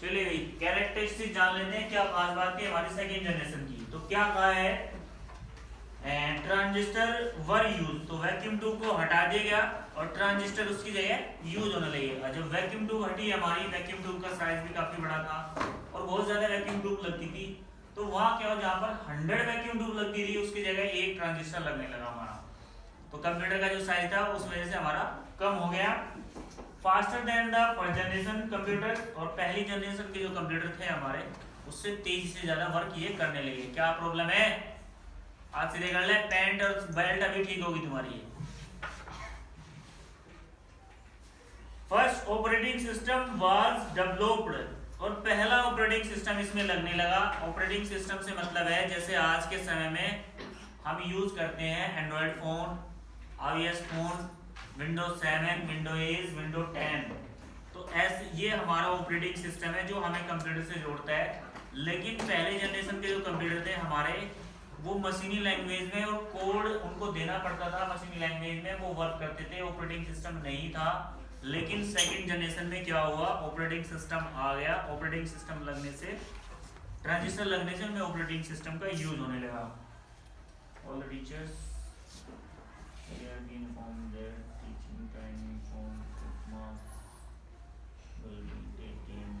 चलिए भाई कैरेक्टरिस्टिक जान लेते हैं क्या खास बात है हमारी सेकेंड जनरेशन की। तो क्या कहा है, ट्रांजिस्टर वर यूज, तो वैक्यूम ट्यूब को हटा दिया गया और ट्रांजिस्टर उसकी जगह यूज होने लगे। और जब वैक्यूम ट्यूब हटी हमारी, वैक्यूम ट्यूब का साइज भी काफी बड़ा था और बहुत ज्यादा वैक्यूम ट्यूब लगती थी, तो वहां क्या हो, जहां पर 100 वैक्यूम ट्यूब लगती थी उसकी जगह एक ट्रांजिस्टर लगने लगा हमारा। तो कंप्यूटर का जो साइज था उस वजह से हमारा कम हो गया। Faster than the first generation computer, और पहली जनरेशन के जो कंप्यूटर थे हमारे उससे तेजी से ज्यादा वर्क ये करने लगे। क्या प्रॉब्लम है, आज सीधे कर ले, पैंट और बेल्ट अभी ठीक होगी तुम्हारी। First operating system was developed, और पहला ऑपरेटिंग सिस्टम इसमें लगने लगा। ऑपरेटिंग सिस्टम से मतलब है जैसे आज के समय में हम यूज करते हैं Android phone, iOS phone, Windows 7, Windows 8, Windows 10, तो ऐसे ये हमारा ऑपरेटिंग सिस्टम है जो हमें कंप्यूटर से जोड़ता है। लेकिन पहले जनरेशन के जो कंप्यूटर थे हमारे, वो मशीनी लैंग्वेज में और कोड उनको देना पड़ता था मशीनी लैंग्वेज में, वो वर्क करते थे, ऑपरेटिंग सिस्टम नहीं था। लेकिन सेकंड जनरेशन में क्या हुआ, ऑपरेटिंग सिस्टम आ गया। ऑपरेटिंग सिस्टम लगने से, ट्रांजिस्टर लगने से उनमें ऑपरेटिंग सिस्टम का यूज होने लगा। All the teachers here be informed that teaching timing from Christmas will be 18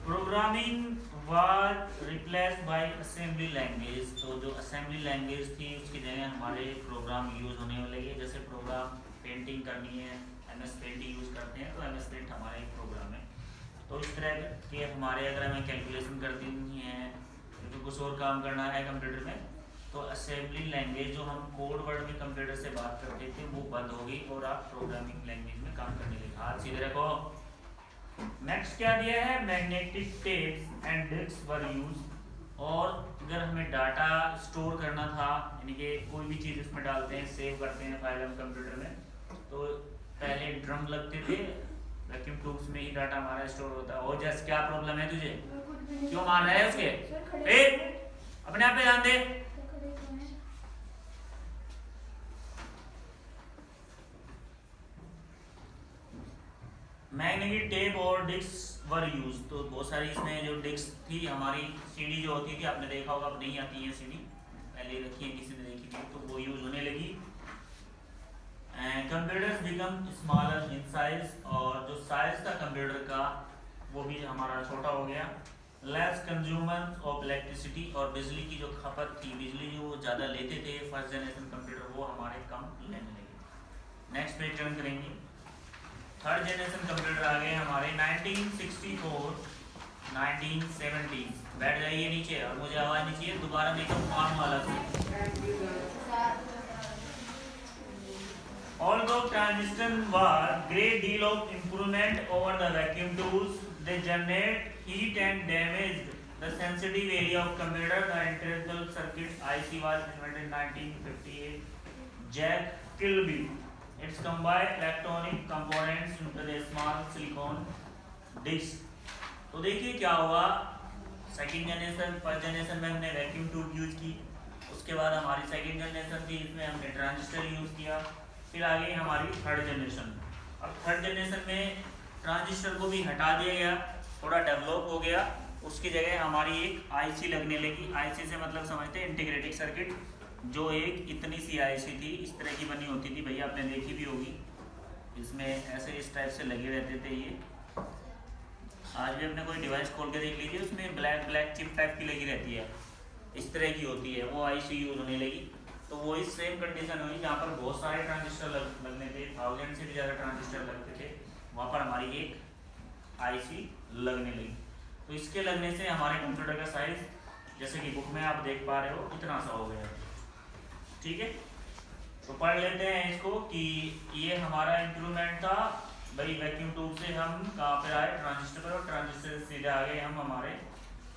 programming was replaced by assembly language, तो जो असेंबली लैंग्वेज थी उसकी जगह हमारे प्रोग्राम यूज होने लगे। जैसे प्रोग्राम पेंटिंग करनी है, एमएस पेंट यूज करते हैं, तो एमएस पेंट हमारा एक प्रोग्राम है। तो इस तरह के हमारे, अगर हमें कैलकुलेशन करनी है या तो कुछ और काम करना है कंप्यूटर में, तो असेंबली लैंग्वेज जो हम कोड वर्ड में कंप्यूटर से बात करते थे वो बंद हो गई और आप प्रोग्रामिंग लैंग्वेज में काम करने लगे। हाथ सीधे रखो। नेक्स्ट क्या दिया है, magnetic tapes and disc were use, और अगर हमें डाटा स्टोर करना था, यानी कि कोई भी चीज़ इसमें डालते हैं, सेव करते हैं फाइल हम कंप्यूटर में, तो पहले ड्रम लगते थे, वैक्यूम ट्यूब्स में ही डाटा हमारा स्टोर होता है। और जैसे क्या प्रॉब्लम है तुझे, क्यों मार रहा है उसके, अपने आप पे ध्यान दे। मैग्नेटिक टेप और डिस्क वर यूज, तो बहुत सारी इसमें जो डिस्क थी हमारी, सीडी जो होती थी, आपने देखा होगा, अब नहीं आती है सीडी, पहले रखी है किसी ने देखी थी, तो वो यूज होने लगी। Computers become smaller in size, और जो साइज था कंप्यूटर का वो भी हमारा छोटा हो गया। लेस कंज्यूमर ऑफ इलेक्ट्रिसिटी, और बिजली की जो खपत थी, बिजली जो ज़्यादा लेते थे फर्स्ट जनरेशन कंप्यूटर, वो हमारे कम लेने लगे। नेक्स्ट पे टर्न करेंगे, थर्ड जनरेशन कंप्यूटर आ गए हमारे 1964, 1970। बैठ जाइए नीचे, और मुझे आवाज नहीं चाहिए, दोबारा नहीं तो काम वाला से। Although transistor was great deal of improvement over the vacuum tools, they generate heat and damaged the sensitive area of computer. The integral circuit IC was invented in 1958. Jack Kilby. It's combined electronic components into the small silicon disc. तो देखिए क्या हुआ, second generation, first generation में हमने vacuum tube use की, उसके बाद हमारी सेकेंड जनरेशन थी, इसमें हमने ट्रांजिस्टर यूज किया, फिर आ गई हमारी थर्ड जनरेशन। अब थर्ड जनरेशन में ट्रांजिस्टर को भी हटा दिया गया, थोड़ा डेवलप हो गया, उसकी जगह हमारी एक आईसी लगने लगी। आईसी से मतलब समझते हैं इंटीग्रेटेड सर्किट, जो एक इतनी सी आईसी थी, इस तरह की बनी होती थी, भैया आपने देखी भी होगी, इसमें ऐसे इस टाइप से लगे रहते थे ये, आज भी अपने कोई डिवाइस खोल के देख लीजिए, उसमें ब्लैक चिप टाइप की लगी रहती है, इस तरह की होती है, वो आईसी यूज होने लगी। तो वही सेम कंडीशन हुई जहाँ पर बहुत सारे ट्रांजिस्टर लगने थे, 1000 से भी ज़्यादा ट्रांजिस्टर लगते थे, वहाँ पर हमारी एक आईसी लगने लगी। तो इसके लगने से हमारे कंप्यूटर का साइज जैसे कि बुक में आप देख पा रहे हो इतना सा हो गया। ठीक है, तो पढ़ लेते हैं इसको कि ये हमारा इंप्रूवमेंट था भाई। वैक्यूम ट्यूब से हम कहाँ पे आए, ट्रांजिस्टर पर, और ट्रांजिस्टर से सीधे आ गए हम हमारे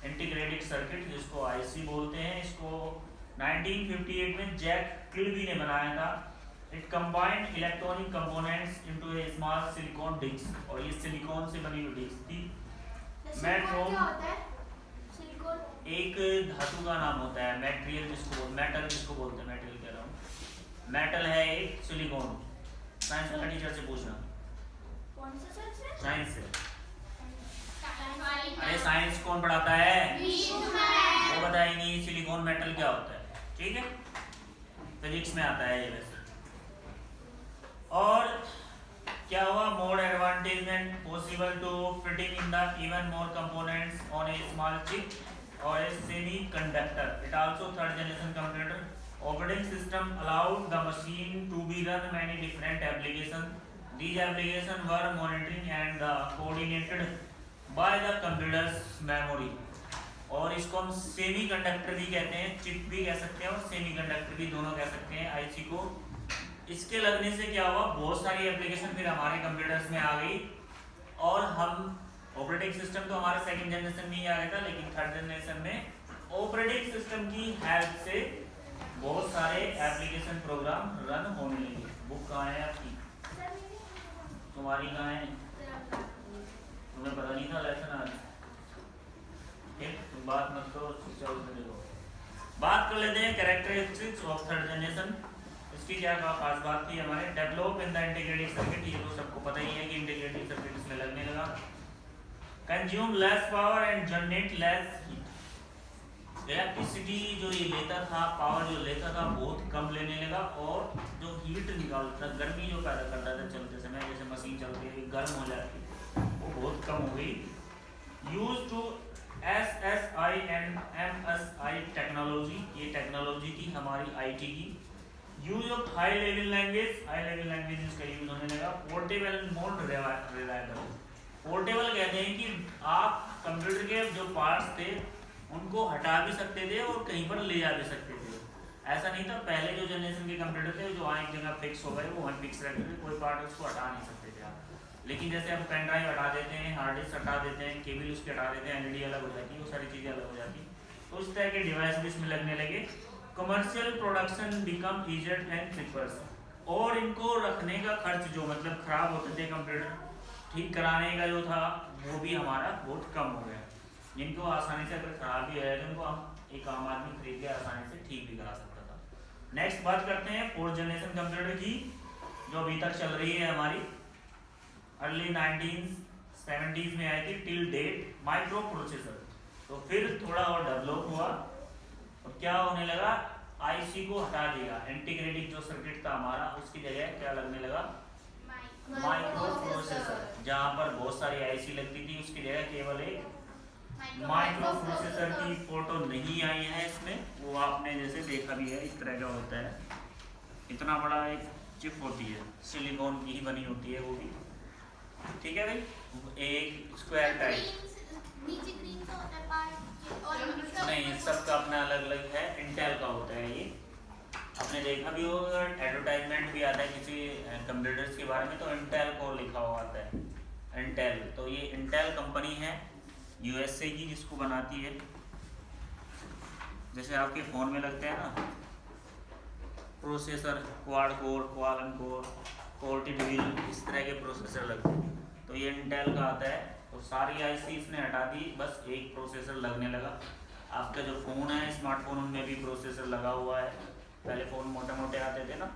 इंटीग्रेटेड सर्किट जिसको आईसी बोलते हैं। इसको 1958 में जैक किल्बी ने बनाया था। It combined electronic components into a small silicon disc, और ये सिलिकॉन से बनी हुई डिस्क थी। मेट्रोन एक धातु का नाम होता है, मेटेरियल जिसको मेटल जिसको बोलते हैं, मेटेरियल कह रहा हूँ, मेटल है एक सिलिकॉन। साइंस का टीचर से पूछना, कौन सा सर? साइंस से। अरे साइंस कौन पढ़ाता है, वो बताया नहीं सिलिकॉन मेटल क्या होता है। ठीक है, फिजिक्स में आता है ये वैसे। और क्या हुआ, more advantagement possible to fitting in the even more components on a small chip और a semiconductor. It also third generation computer operating system allowed the machine to be run many different applications. These applications were monitoring and coordinated by the computer's memory. और इसको हम semi conductor भी कहते हैं, chip भी कह सकते हैं और सेमी कंडक्टर भी दोनों कह सकते हैं आईसी को। इसके लगने से क्या हुआ, बहुत सारी एप्लीकेशन फिर हमारे कंप्यूटर्स में आ गई, और हम ऑपरेटिंग सिस्टम तो हमारा सेकंड जनरेशन में ही आ गया था, लेकिन थर्ड जनरेशन में ऑपरेटिंग सिस्टम की हेल्प से बहुत सारे एप्लीकेशन प्रोग्राम रन होने लगे। बुक कहाँ है आपकी, तुम्हारी कहाँ है, तुम्हें पता नहीं था लेसन आज। ठीक, तुम बात मत करो, देखो बात कर लेते हैं कैरेक्टरिस्टिक्स ऑफ थर्ड जनरेशन। इसकी क्या खास बात थी हमारे, develop in the integrated circuit. ये तो सबको पता ही है कि इंटीग्रेटेड सर्किट इसमें लगने लगा। Consume less power and generate less electricity, जो ये लेता था, पावर जो लेता था बहुत कम लेने लगा, और जो हीट निकालता, गर्मी जो पैदा करता था चलते समय, जैसे मशीन चलती है गर्म हो जाती, वो बहुत कम हो गई। Use to SSI and MSI technology, ये टेक्नोलॉजी थी हमारी IT की। Use of high level language, high level language इसका यूज होने लगा। पोर्टेबल मोड रिलायबल, पोर्टेबल कहते हैं कि आप कंप्यूटर के जो पार्ट्स थे उनको हटा भी सकते थे और कहीं पर ले जा भी सकते थे। ऐसा नहीं था, पहले जो जनरेशन के कंप्यूटर थे जो वहाँ एक जगह फिक्स हो गए, वो वहाँ फिक्स रहते थे, कोई पार्ट उसको हटा नहीं सकते थे आप। लेकिन जैसे हम पेन ड्राइव हटा देते हैं, हार्ड डिस्क हटा देते हैं, केबल उसके हटा देते हैं, LED अलग हो जाती है, वो सारी चीज़ें अलग हो जाती, तो उस तरह के डिवाइस भी इसमें लगने लगे। Commercial production become easier and cheaper, और इनको रखने का खर्च जो मतलब खराब होते थे कंप्यूटर, ठीक कराने का जो था वो भी हमारा बहुत कम हो गया। जिनको आसानी से अगर खराब भी है तो उनको हम एक आम आदमी खरीद के आसानी से ठीक भी करा सकता था। नेक्स्ट बात करते हैं फोर्थ जनरेशन कंप्यूटर की, जो अभी तक चल रही है हमारी, अर्ली 1970s में आई थी टिल डेट, माइक्रो प्रोसेसर। तो फिर थोड़ा और डेवलप हुआ, और क्या होने लगा, आईसी को हटा दिया, इंटीग्रेटेड जो सर्किट था हमारा उसकी जगह क्या लगने लगा, माइक्रो प्रोसेसर। जहाँ पर बहुत सारी आईसी लगती थी उसकी जगह केवल एक माइक्रो प्रोसेसर की फोटो नहीं आई है इसमें, वो आपने जैसे देखा भी है, इस तरह का होता है, इतना बड़ा एक चिप होती है, सिलिकॉन की ही बनी होती है वो भी। ठीक है भाई, एक स्क्वायर टाइप, नहीं सबका अपना अलग अलग है। इंटेल का होता है ये, आपने देखा भी होगा, एडवर्टाइजमेंट भी आता है किसी कंप्यूटर्स के बारे में तो इंटेल को लिखा हुआ आता है, इंटेल। तो ये इंटेल कंपनी है USA की, जिसको बनाती है, जैसे आपके फ़ोन में लगते हैं ना प्रोसेसर, क्वाड कोर, क्वालम कोर, कोर्टिडिल, इस तरह के प्रोसेसर लगते हैं, तो ये इंटेल का आता है। तो सारी आईसी इसने हटा दी, बस एक प्रोसेसर लगने लगा। आपका जो फ़ोन है, स्मार्टफोन, उनमें भी प्रोसेसर लगा हुआ है। पहले फ़ोन मोटे मोटे आते थे ना,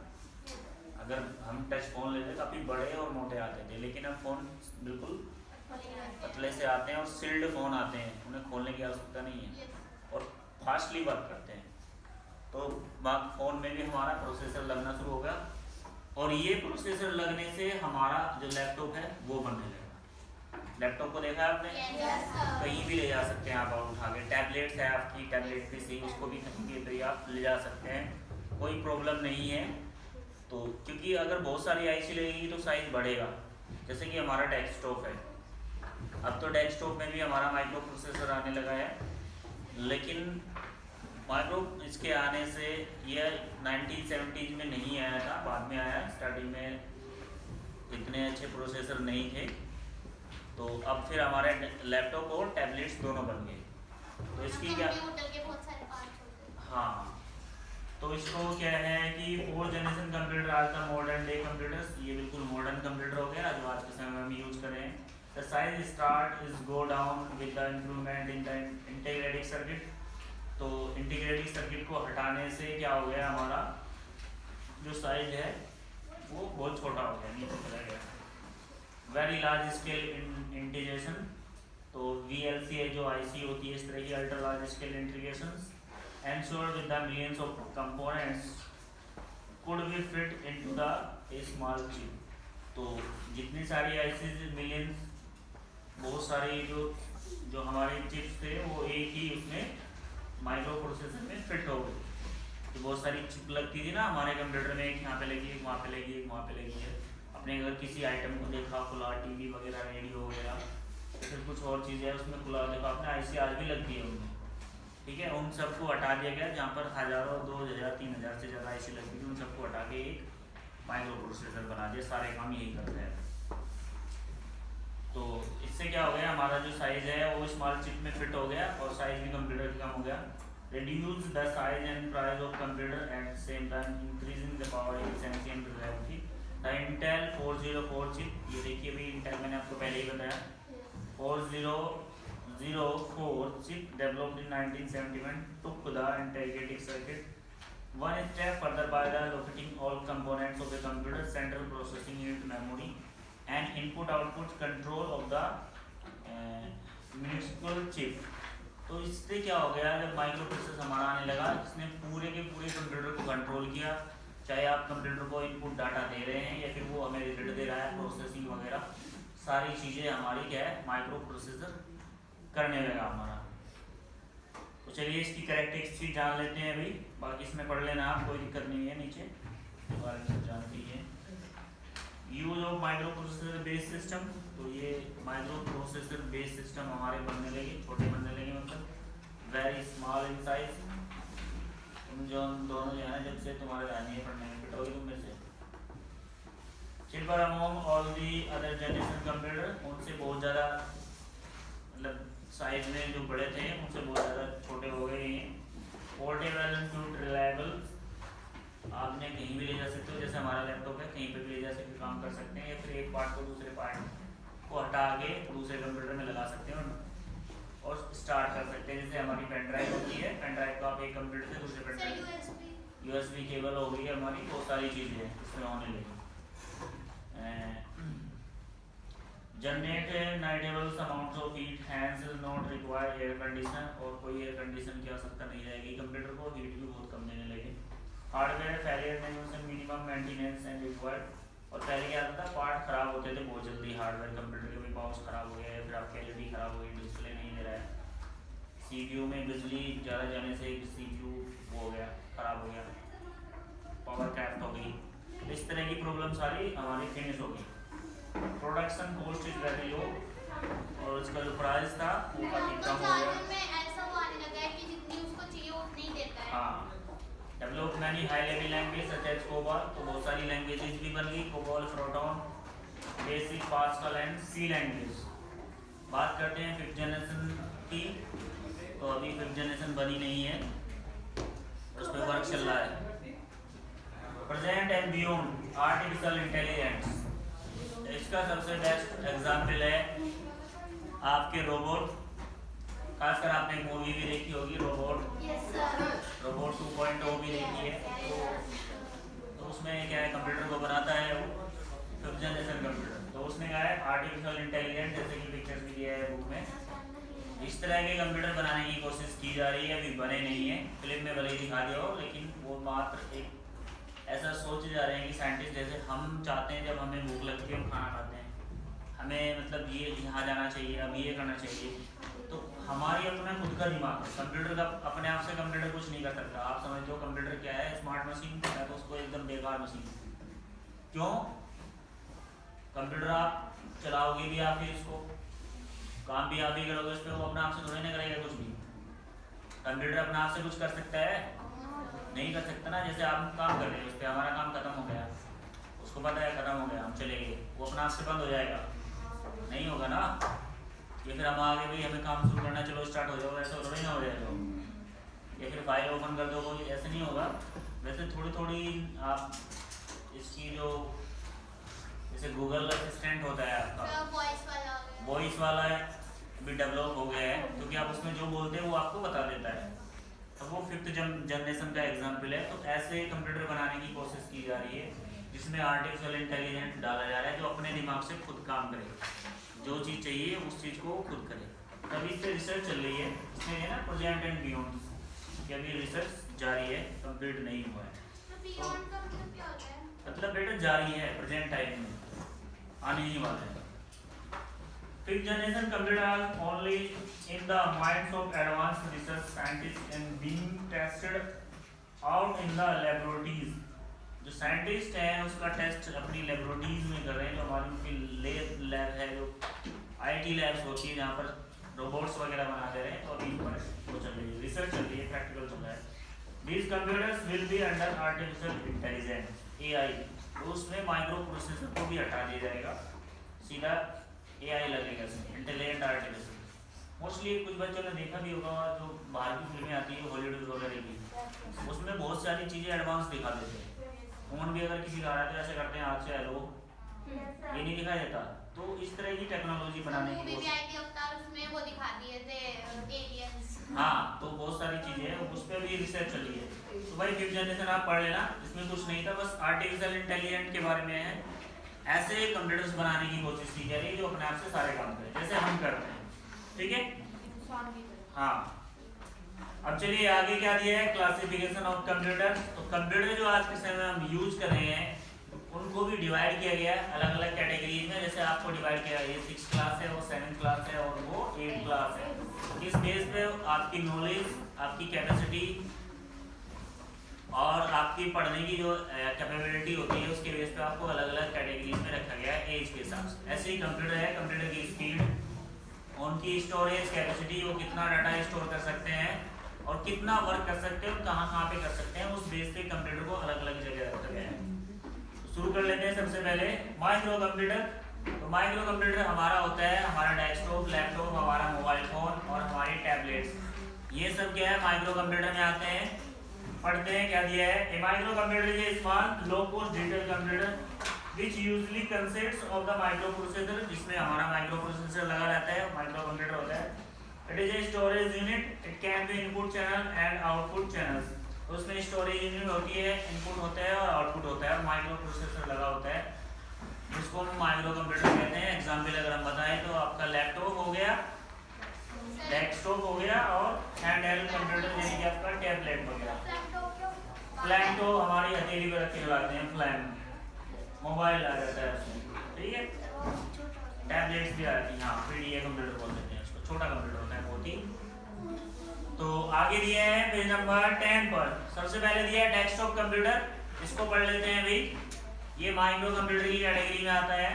अगर हम टच फ़ोन लेते काफ़ी बड़े और मोटे आते थे, लेकिन अब फ़ोन बिल्कुल पतले से आते हैं और सील्ड फ़ोन आते हैं, उन्हें खोलने की आवश्यकता नहीं है और फास्टली वर्क करते हैं। तो फ़ोन में भी हमारा प्रोसेसर लगना शुरू हो गया, और ये प्रोसेसर लगने से हमारा जो लैपटॉप है वो बनने लगा। लैपटॉप को देखा है आपने? Yes, sir. कहीं भी ले जा सकते हैं आप और उठा के। टैबलेट्स है आपकी, टैबलेट पे से उसको भी कहीं भी आप ले जा सकते हैं, कोई प्रॉब्लम नहीं है। तो क्योंकि अगर बहुत सारी आईसी लगेगी तो साइज़ बढ़ेगा। जैसे कि हमारा डेस्कटॉप है, अब तो डेस्कटॉप में भी हमारा माइक्रो प्रोसेसर आने लगा है, लेकिन माइक्रो इसके आने से यह 1970s में नहीं आया था, बाद में आया। स्टार्टिंग में इतने अच्छे प्रोसेसर नहीं थे, तो अब फिर हमारे लैपटॉप और टैबलेट्स दोनों बन गए। तो इसकी क्या, कंप्यूटर के बहुत सारे पार्ट्स होते हैं। हाँ, तो इसको क्या है कि 4th जनरेशन कंप्यूटर आज का मॉडर्न डे कंप्यूटर्स, ये बिल्कुल मॉडर्न कंप्यूटर हो गया जो आज के समय में हम यूज कर रहे हैं। The size start is go down with the improvement in the integrated circuit. तो इंटीग्रेटेड सर्किट को हटाने से क्या हो गया, हमारा जो साइज है वो बहुत छोटा हो गया, नीचे चला गया। वेरी लार्ज स्केल इंटीग्रेशन, तो VLC जो IC होती है, इस तरह की ultra large scale integrations ensured with the millions of components could be fit into the a small chip। तो जितनी सारी ICs मिलियंस, बहुत सारी जो हमारे चिप्स थे वो एक ही उसमें माइक्रो प्रोसेसर में फिट हो गई। तो बहुत सारी चिप लगती थी ना हमारे कंप्यूटर में, एक यहाँ पे लगी, एक वहाँ पे लगी, एक वहाँ पे लगी है। अपने अगर किसी आइटम को देखा, खुला टीवी वगैरह, रेडियो वगैरह, फिर कुछ और चीज़ें उसमें खुला देखा आपने, IC आज भी लगती है उनमें, ठीक है। उन सबको हटा दिया गया, जहाँ पर हज़ारों, 2000, 3000 से ज़्यादा IC लगती थी, उन सबको हटा के एक माइक्रो प्रोसेसर बना दिया, सारे काम यही करते हैं। तो इससे क्या हो गया, हमारा जो साइज़ है वो स्मॉल चिप में फिट हो गया और साइज़ भी कंप्यूटर का कम हो गया। Reduce the size and price of computer eight same time increasing the power efficiency and reliability. The Intel 404 chip, ये देखिए भाई, इंटेल मैंने आपको पहले ही बताया, 4004 chip developed in 1971 took the integrated circuit one step further by the locating all components of the computer, central processing unit, memory and input-output control of the minuscule chip। तो इससे क्या हो गया, जब माइक्रो प्रोसेसर हमारा आने लगा, इसने पूरे के पूरे कंप्यूटर को कंट्रोल किया। चाहे आप कंप्यूटर को इनपुट डाटा दे रहे हैं या फिर वो हमें रिजल्ट दे रहा है, प्रोसेसिंग वगैरह सारी चीज़ें हमारी क्या है, माइक्रो प्रोसेसर करने लगा हमारा। तो चलिए इसकी कैरेक्टरिस्टिक्स जान लेते हैं अभी, बाकी इसमें पढ़ लेना आप, कोई दिक्कत नहीं है, नीचे के बारे में सब जानते ही हैं। Use of micro processor based system, तो ये माइक्रो प्रोसेसर बेस्ड सिस्टम हमारे बनने लगे, छोटे बनने लगे, मतलब वेरी स्मॉल इन साइज। तुम जो दोनों जो है, जब से तुम्हारे जानी है पढ़ने में, पिटोगी तुम में से। Cheaper among all the other generation computer, उनसे बहुत ज़्यादा, मतलब साइज में जो बड़े थे उनसे बहुत ज़्यादा छोटे हो गए हैं। पोर्टेबल एंड रिलायबल, आपने कहीं भी ले जा सकते हो, जैसे हमारा लैपटॉप है, कहीं पे भी ले जा सकते, काम कर सकते हैं, या फिर एक पार्ट को दूसरे पार्ट को हटा के दूसरे कंप्यूटर में लगा सकते हैं और स्टार्ट कर सकते हैं। जैसे हमारी पेन ड्राइव होती है, पेन ड्राइव को आप एक कंप्यूटर से दूसरे पेन ड्राइव, USB केबल हो गई है हमारी, बहुत सारी चीज़ें हैं इसमें होने लगी। Generate notables amounts of heat, hands is not required air conditioner, और कोई एयर कंडीशन की आवश्यकता नहीं रहेगी कंप्यूटर को, हीट भी बहुत कम देने लगे। हार्डवेयर फेलियर में मिनिमम मेंटेनेंस एंड रिक्वायर्ड, और पहले क्या होता था, पार्ट खराब होते थे बहुत जल्दी हार्डवेयर कंप्यूटर के, भी माउस खराब हो गया या फिर आपकी LED खराब हो गई, डिस्प्ले नहीं दे रहा है, CPU में बिजली ज़्यादा जाने से CPU वो हो गया, खराब हो गया, पावर क्रैफ्ट हो गई, इस तरह की प्रॉब्लम सारी हमारी फिनिश हो गई। Production cost is very low, और उसका जो प्राइस था वो काफ़ी कम हो गया। ऐसा वो आने लगा है कि जितनी उसको चाहिए उतनी ही देता है। हाँ, develop many high level language such as COBOL, तो बहुत सारी लैंग्वेजेज भी बन गई, COBOL, proton, basic, Pascal and C language. बात करते हैं 5th जनरेशन की, तो अभी 5th जनरेशन बनी नहीं है, उस पर वर्क चल रहा है। Present and beyond artificial intelligence, इसका सबसे बेस्ट एग्जाम्पल है आपके रोबोट, खासकर आपने एक मूवी भी देखी होगी रोबोट, रोबोट 2.0 भी देखी है। तो उसमें क्या है, कंप्यूटर को बनाता है वो 5th जनरेशन कंप्यूटर, तो उसने कहा है आर्टिफिशियल इंटेलिजेंस, जैसे कि पिक्चर्स भी दिया है बुक में, इस तरह के कंप्यूटर बनाने की कोशिश की जा रही है, अभी बने नहीं है, फिल्म में भले ही दिखा दिया हो, लेकिन वो मात्र एक ऐसा सोचे जा रहे हैं कि साइंटिस्ट, जैसे हम चाहते हैं जब हमें भूख लगती है हम खाना खाते हैं, हमें मतलब ये यहाँ जाना चाहिए, अब ये करना चाहिए, तो हमारी अपना खुद का दिमाग है। कंप्यूटर का अपने आप से कंप्यूटर कुछ नहीं कर सकता। आप समझ लो कंप्यूटर क्या है, स्मार्ट मशीन है तो उसको एकदम बेकार मशीन। क्यों? कंप्यूटर आप चलाओगे भी आप ही, इसको काम भी आप ही करोगे उस पर, वो अपने आप से थोड़ी ना करेगा कुछ भी। कंप्यूटर अपने आप से कुछ कर सकता है? नहीं कर सकता ना। जैसे आप काम कर रहे हैं उस पर, हमारा काम खत्म हो गया, उसको पता है खत्म हो गया, हम चले गए, वो अपने आप से बंद हो जाएगा? नहीं होगा ना। या फिर हम आगे भी हमें काम शुरू करना, चलो स्टार्ट हो जाओ, ऐसा थोड़ी ना हो जाएगा। या फिर फाइल ओपन कर दो, कोई ऐसे नहीं होगा। वैसे थोड़ी थोड़ी आप इसकी जो जैसे गूगल असिस्टेंट होता है आपका, वॉइस वाला है भी डेवलप हो गया है, क्योंकि आप उसमें जो बोलते हैं वो आपको बता देता है। अब वो 5th जनरेशन का एग्जाम्पल है। तो ऐसे कंप्यूटर बनाने की कोशिश की जा रही है जिसमें आर्टिफिशियल इंटेलिजेंस डाला जा रहा है, जो अपने दिमाग से खुद काम करे, जो चीज़ चाहिए उस चीज़ को खुद करे। तभी इस पर रिसर्च चल रही है। इसमें है ना प्रेजेंट एंड बियॉन्ड, कि अभी रिसर्च जारी है, कंप्लीट नहीं हुआ है। तो मतलब बेटा जारी है, प्रेजेंट टाइम में, आने ही वाला है। 5th generation computer are only in the minds of advanced research scientists and being tested out in the laboratories. जो साइंटिस्ट हैं उसका टेस्ट अपनी लेबोरेटरीज में कर रहे हैं, जो हमारी उनकी लैब है, जो आईटी लैब्स होती है जहाँ पर रोबोट्स वगैरह बना दे रहे हैं। तो अभी इन पर वो चल रही है, रिसर्च चल रही है, प्रैक्टिकल चल रहा है। These computers will be under artificial intelligence AI। तो उसमें माइक्रो प्रोसेसर को भी हटा दिया जाएगा, सीधा AI लगेगा इसमें, इंटेलिजेंट आर्टिफिशियल। मोस्टली कुछ बच्चों ने देखा भी होगा, जो बाहर की फिल्में आती है हॉलीवुड वगैरह की, उसमें बहुत सारी चीज़ें एडवांस दिखा देते हैं। फोन भी अगर किसी का आ रहा है तो ऐसे करते हैं हाथ से हेलो, ये नहीं दिखाई देता। तो इस तरह की टेक्नोलॉजी बनाने की कोशिश, उसमें वो दिखा दिए थे एलियंस। हाँ, तो बहुत सारी चीज़ें हैं, उस पर भी रिसर्च चल रही है। तो भाई 5th जनरेशन आप पढ़ लेना, इसमें कुछ नहीं था, बस आर्टिफिशियल इंटेलिजेंट के बारे में है। ऐसे कंप्यूटर्स बनाने की कोशिश की जा रही है जो अपने आप से सारे काम करें, जैसे हम करते हैं। ठीक है, हाँ। अब चलिए आगे क्या दिया है, क्लासिफिकेशन ऑफ कंप्यूटर। तो कंप्यूटर जो आज के समय में हम यूज कर रहे हैं उनको भी डिवाइड किया गया है अलग अलग कैटेगरीज में। जैसे आपको डिवाइड किया है, ये 6th क्लास है, वो 7th क्लास है और वो 8th क्लास है। इस बेस पे आपकी नॉलेज, आपकी कैपेसिटी और आपकी पढ़ने की जो कैपेबिलिटी होती है उसके बेस पे आपको अलग अलग कैटेगरीज में रखा गया है एज के हिसाब से। ऐसे ही कंप्यूटर है, कंप्यूटर की स्पीड, उनकी स्टोरेज कैपेसिटी, वो कितना डाटा स्टोर कर सकते हैं और कितना वर्क कर सकते हैं और कहाँ कहाँ पे कर सकते हैं, उस बेस पे कंप्यूटर को अलग अलग जगह रखा गया है। तो शुरू कर लेते हैं सबसे पहले माइक्रो कंप्यूटर। तो माइक्रो कंप्यूटर हमारा होता है हमारा डेस्कटॉप, लैपटॉप, हमारा मोबाइल फोन और हमारी टैबलेट्स। ये सब क्या है माइक्रो कंप्यूटर में आते हैं। पढ़ते हैं क्या दिया है। A micro computer is a small low cost digital computer which usually consists of the microprocessor, जिसमें हमारा माइक्रो प्रोसेसर लगा रहता है, माइक्रो कंप्यूटर होता है। It is a storage unit, it can be input channel and output channels। तो उसमें storage unit होती है, इनपुट होता है और आउटपुट होता है, माइक्रो प्रोसेसर लगा होता है, जिसको हम माइक्रो कंप्यूटर कहते हैं। एग्जाम्पल अगर हम बताएं तो आपका लैपटॉप हो गया, डेस्कटॉप हो गया और हैंडहेल्ड कंप्यूटर यानी कि आपका टैबलेट हो गया। फ्लैम तो हमारी हथेली पर रख के चलाते हैं, फ्लैम मोबाइल आ जाता है उसमें, ठीक है। टैबलेट्स भी आती हैं, हाँ, पीडीए कंप्यूटर बोल देते हैं उसको, छोटा कंप्यूटर होता है बहुत ही। तो आगे दिया है पेज नंबर 10 पर, सबसे पहले दिया है डेस्कटॉप कंप्यूटर। इसको पढ़ लेते हैं भाई, ये माइक्रो कंप्यूटर की कैटेगरी में आता है।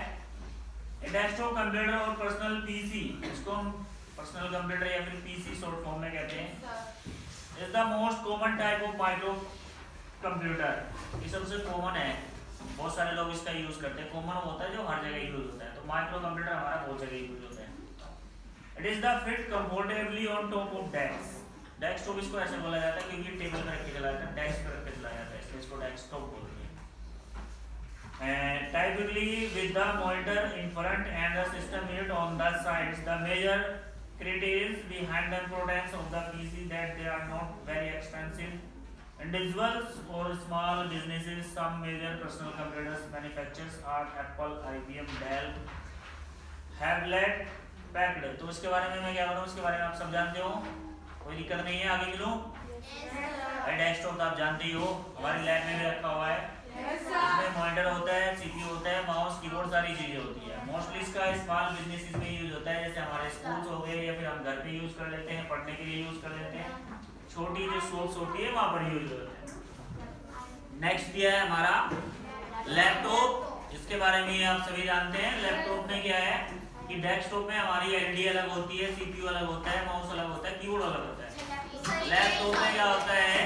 डेस्कटॉप कंप्यूटर और पर्सनल पीसी, इसको हम पर्सनल कंप्यूटर या फिर पीसी शॉर्ट फॉर्म में कहते हैं, is the most common type of micro computer. ये सबसे कॉमन है, बहुत सारे लोग इसका यूज करते हैं, कॉमन होता है जो हर जगह यूज होता है। तो माइक्रो कंप्यूटर हमारा बहुत जगह यूज होता है। It is the fit comfortably on top of desk. Desktop इसको ऐसे बोला जाता है क्योंकि टेबल पर रख के चलाया जाता है, डेस्क पर रख के चलाया जाता है, इसलिए इसको डेस्कटॉप बोलते हैं। Typically with the monitor in front and the system unit on the sides. The major criteria behind the importance of the PC that they are not very expensive. Individuals or small businesses, some major personal computers manufacturers are Apple, IBM, Dell, Hewlett Packard। तो इसके बारे में मैं क्या बताऊँ, इसके बारे में आप सब जानते हो, कोई दिक्कत नहीं है। आगे चलो, डेस्कटॉप तो आप जानते ही हो, हमारी लैब में भी रखा हुआ है। इसमें मॉनिटर होता है, सीपीयू होता है, माउस, कीबोर्ड, सारी चीजें होती है। मोस्टली इसका स्मॉल बिजनेसेस में यूज होता है, जैसे हमारे स्कूल्स हो गए या फिर हम घर पे यूज कर लेते हैं, पढ़ने के लिए यूज कर लेते हैं। छोटी जो शॉप्स होती है वहां पर यूज होता है। नेक्स्ट दिया है हमारा लैपटॉप। इसके बारे में आप सभी जानते हैं। लैपटॉप में क्या है कि डेस्कटॉप में हमारी एलईडी अलग होती है, सीपीयू अलग होता है, माउस अलग होता है, कीबोर्ड अलग होता है। लैपटॉप में क्या होता है,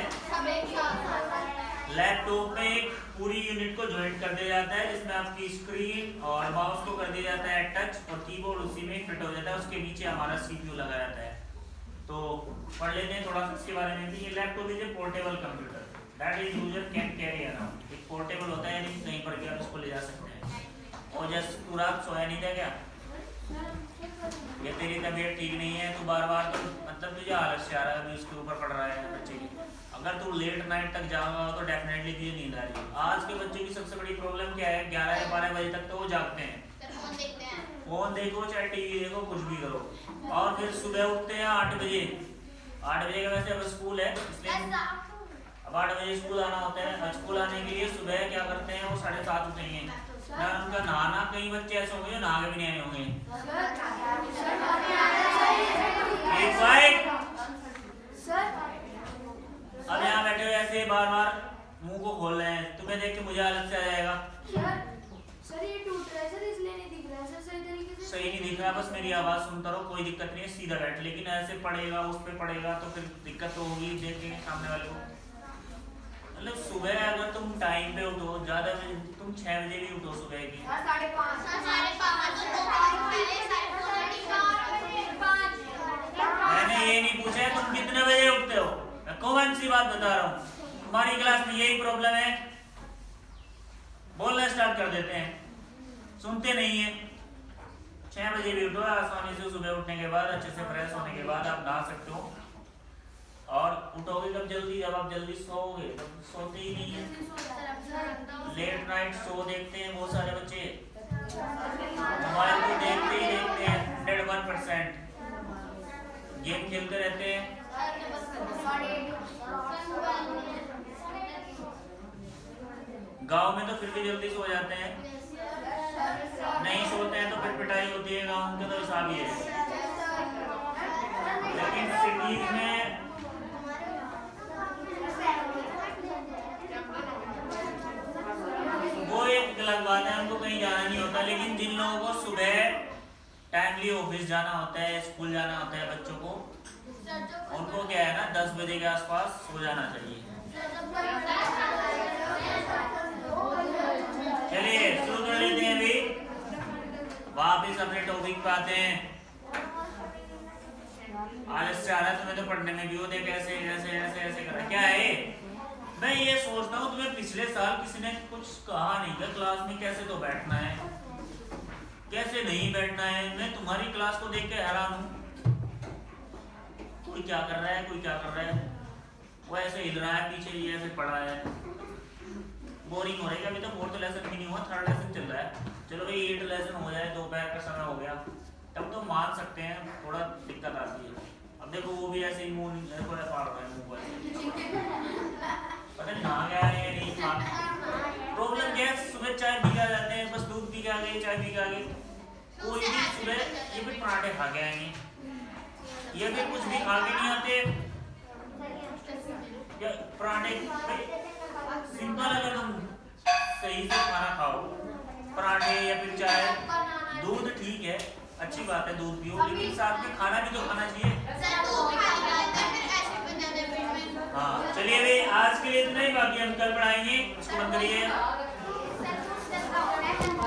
लैपटॉप में एक पूरी यूनिट को ज्वाइंट कर दिया जाता है, जिसमें आपकी स्क्रीन और माउस को कर दिया जाता है टच और कीबोर्ड उसी में फिट हो जाता है। उसके नीचे हमारा सीपीयू लगा जाता है। तो पढ़ लेते हैं थोड़ा सा इसके बारे में भी। ये laptop is a portable computer that is user can carry around. एक पोर्टेबल होता है, यानी कहीं पर भी आप इसको ले जा सकते हैं। और जैसे तू रात सोया नहीं था क्या, ये तेरी तबीयत ठीक नहीं है, तू बार बार तो मतलब तुझे आलस से आ रहा है, अभी उसके ऊपर पढ़ रहा है बच्चे की। अगर तू लेट नाइट तक जाएगा तो डेफिनेटली तुझे नींद आ रही है। आज के बच्चों की सबसे बड़ी प्रॉब्लम क्या है, 11 या 12 बजे तक तो वो जागते हैं, फोन देखो चाहे टीवी देखो, कुछ भी करो, और फिर सुबह उठते हैं 8 बजे। 8 बजे का वैसे अब स्कूल है, इसलिए अब 8 बजे स्कूल आना होता है। और स्कूल आने के लिए सुबह क्या करते हैं, वो 7:30 उठेंगे। यार उनका नहाना, कई बच्चे ऐसे होंगे जो नहा के भी नहीं आए होंगे। अब यहाँ बैठे हुए ऐसे बार बार मुंह को खोल रहे हैं, तुम्हें देख के मुझे आलस से आ जाएगा। सर ये टूट रहा है सर, इसलिए नहीं दिख रहा है सर सही तरीके से। सही नहीं दिख रहा, बस मेरी आवाज सुनता रहो, कोई दिक्कत नहीं है, सीधा बैठ। लेकिन ऐसे पड़ेगा, उस पे पड़ेगा तो फिर दिक्कत तो होगी देखेंगे सामने वाले को। मतलब सुबह अगर तुम टाइम पे उठो, ज्यादा तुम 6 बजे भी उठो सुबह की। 5:30 मैंने ये नहीं पूछा तुम कितने बजे उठते हो, मैं कौन सी बात बता रहा हूँ। हमारी क्लास में यही प्रॉब्लम है, बोलना स्टार्ट कर देते हैं, सुनते नहीं है। 6 बजे भी उठो आसानी से। सुबह उठने के बाद अच्छे से फ्रेश होने के बाद आप नहा सकते हो। और उठोगे कब जल्दी, जब आप जल्दी सोओगे, तब सोते ही नहीं है। लेट नाइट शो देखते हैं बहुत सारे बच्चे, मोबाइल को देखते ही देखते हैं 101%। गेम खेलते रहते हैं। गांव में तो फिर भी जल्दी सो जाते हैं, नहीं सोते हैं तो फिर पिटाई होती है। गांव के तो हिसाब ही है, लेकिन सिटीज में वो एक अलग बात है, उनको कहीं जाना नहीं होता। लेकिन जिन लोगों को सुबह टाइमली ऑफिस जाना होता है, स्कूल जाना होता है बच्चों को, उनको क्या है ना 10 बजे के आसपास सो जाना चाहिए। चलिए शुरू कर लेते हैं। अभी वापिस अपने टॉपिक पे आते हैं। आलस से आ रहा है तुम्हें तो पढ़ने में भी, हो देख ऐसे ऐसे ऐसे ऐसे करा क्या है। मैं ये सोचता हूँ तुम्हें पिछले साल किसी ने कुछ कहा नहीं क्या क्लास में कैसे तो बैठना है, कैसे नहीं बैठना है। मैं तुम्हारी क्लास को देख के हैरान हूँ, कोई क्या कर रहा है, कोई क्या कर रहा है, वो ऐसे हिल रहा है पीछे, ये ऐसे पड़ा है। बोरिंग हो रही है। अभी तो 4th लेसन भी नहीं हुआ, 3rd लेसन चल रहा है। चलो भाई 8 लेसन हो जाए, दोपहर का समय हो गया, तब तो मान सकते हैं, थोड़ा दिक्कत आती है। अब देखो वो भी ऐसे ही मुंह फाड़ रहा है, मुंह पर पता नहीं नहा गया है या नहीं खा। प्रॉब्लम क्या है, सुबह चाय पी के आ जाते हैं, बस दूध पी के आ गए, चाय पी के आ गए। कोई भी सुबह ये भी पराठे खा के आएंगे, ये भी कुछ भी खा के नहीं आते। या पराठे सिंपल, अगर तुम सही से खाना खाओ, पराठे या फिर चाय, दूध ठीक है, अच्छी बात है दूध पियो, लेकिन साथ में खाना भी तो खाना चाहिए। हाँ चलिए भाई आज के लिए इतना ही, बाकी हम कल पढ़ाएंगे, उसको बंद करिए।